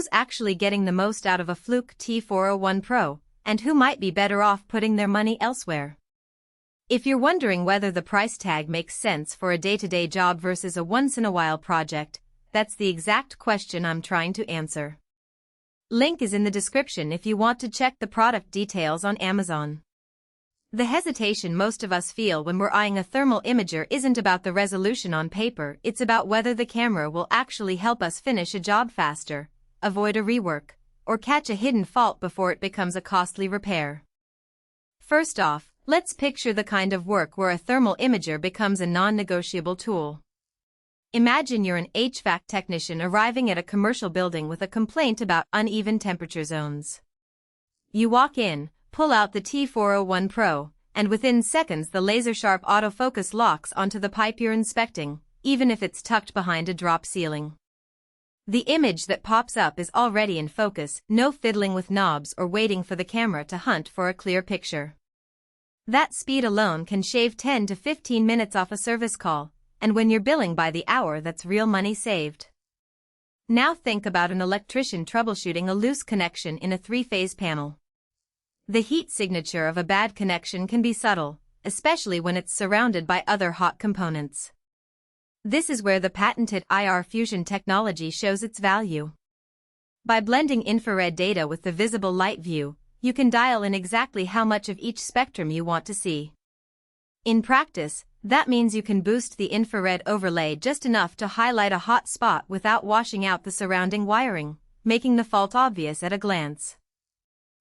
who's actually getting the most out of a Fluke Ti401 Pro, and who might be better off putting their money elsewhere. If you're wondering whether the price tag makes sense for a day-to-day job versus a once-in-a-while project, that's the exact question I'm trying to answer. Link is in the description if you want to check the product details on Amazon. The hesitation most of us feel when we're eyeing a thermal imager isn't about the resolution on paper, it's about whether the camera will actually help us finish a job faster, avoid a rework, or catch a hidden fault before it becomes a costly repair. First off, let's picture the kind of work where a thermal imager becomes a non-negotiable tool. Imagine you're an HVAC technician arriving at a commercial building with a complaint about uneven temperature zones. You walk in, pull out the Ti401 Pro, and within seconds the laser-sharp autofocus locks onto the pipe you're inspecting, even if it's tucked behind a drop ceiling. The image that pops up is already in focus, no fiddling with knobs or waiting for the camera to hunt for a clear picture. That speed alone can shave 10 to 15 minutes off a service call, and when you're billing by the hour, that's real money saved. Now think about an electrician troubleshooting a loose connection in a three-phase panel. The heat signature of a bad connection can be subtle, especially when it's surrounded by other hot components. This is where the patented IR fusion technology shows its value. By blending infrared data with the visible light view, you can dial in exactly how much of each spectrum you want to see. In practice, that means you can boost the infrared overlay just enough to highlight a hot spot without washing out the surrounding wiring, making the fault obvious at a glance.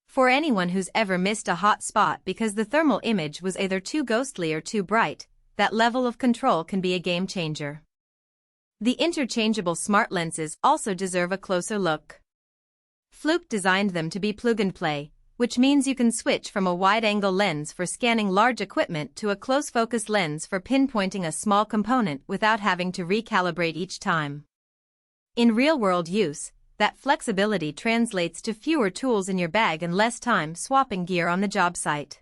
For anyone who's ever missed a hot spot because the thermal image was either too ghostly or too bright, that level of control can be a game changer. The interchangeable smart lenses also deserve a closer look. Fluke designed them to be plug-and-play, which means you can switch from a wide-angle lens for scanning large equipment to a close-focus lens for pinpointing a small component without having to recalibrate each time. In real-world use, that flexibility translates to fewer tools in your bag and less time swapping gear on the job site.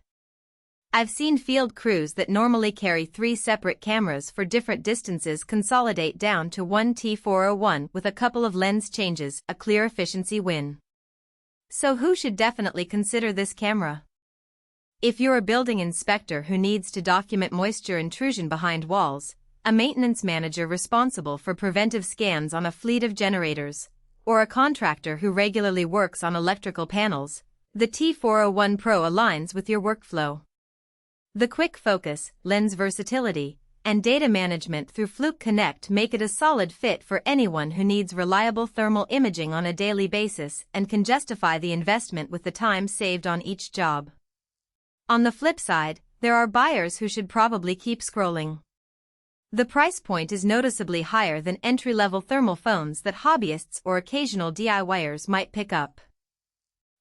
I've seen field crews that normally carry 3 separate cameras for different distances consolidate down to one Ti401 with a couple of lens changes, a clear efficiency win. So who should definitely consider this camera? If you're a building inspector who needs to document moisture intrusion behind walls, a maintenance manager responsible for preventive scans on a fleet of generators, or a contractor who regularly works on electrical panels, the Ti401 Pro aligns with your workflow. The quick focus, lens versatility, and data management through Fluke Connect make it a solid fit for anyone who needs reliable thermal imaging on a daily basis and can justify the investment with the time saved on each job. On the flip side, there are buyers who should probably keep scrolling. The price point is noticeably higher than entry-level thermal phones that hobbyists or occasional DIYers might pick up.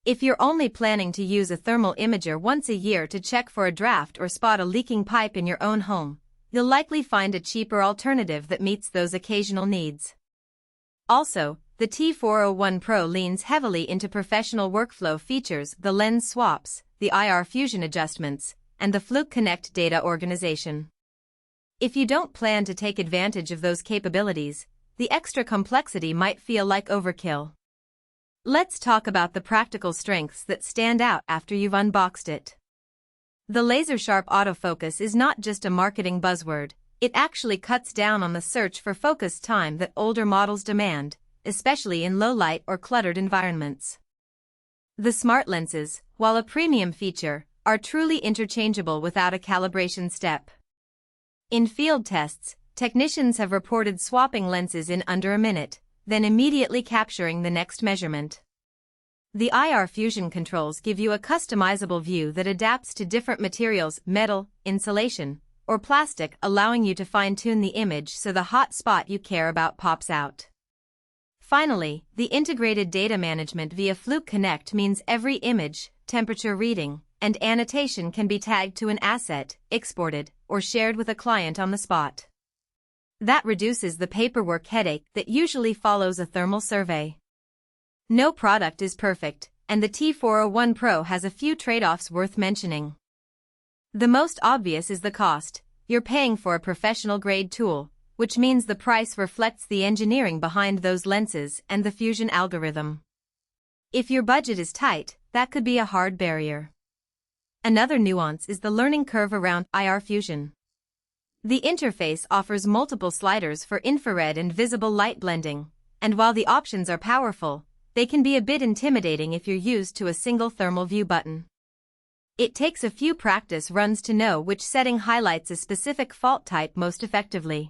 If you're only planning to use a thermal imager once a year to check for a draft or spot a leaking pipe in your own home, you'll likely find a cheaper alternative that meets those occasional needs. Also, the Ti401 Pro leans heavily into professional workflow features, the lens swaps, the IR fusion adjustments, and the Fluke Connect data organization. If you don't plan to take advantage of those capabilities, the extra complexity might feel like overkill. Let's talk about the practical strengths that stand out after you've unboxed it. The laser-sharp autofocus is not just a marketing buzzword, it actually cuts down on the search for focus time that older models demand, especially in low-light or cluttered environments. The smart lenses, while a premium feature, are truly interchangeable without a calibration step. In field tests, technicians have reported swapping lenses in under a minute, then immediately capturing the next measurement. The IR fusion controls give you a customizable view that adapts to different materials, metal, insulation, or plastic, allowing you to fine-tune the image so the hot spot you care about pops out. Finally, the integrated data management via Fluke Connect means every image, temperature reading, and annotation can be tagged to an asset, exported, or shared with a client on the spot. That reduces the paperwork headache that usually follows a thermal survey. No product is perfect, and the Ti401 Pro has a few trade-offs worth mentioning. The most obvious is the cost. You're paying for a professional-grade tool, which means the price reflects the engineering behind those lenses and the fusion algorithm. If your budget is tight, that could be a hard barrier. Another nuance is the learning curve around IR Fusion. The interface offers multiple sliders for infrared and visible light blending, and while the options are powerful, they can be a bit intimidating if you're used to a single thermal view button. It takes a few practice runs to know which setting highlights a specific fault type most effectively.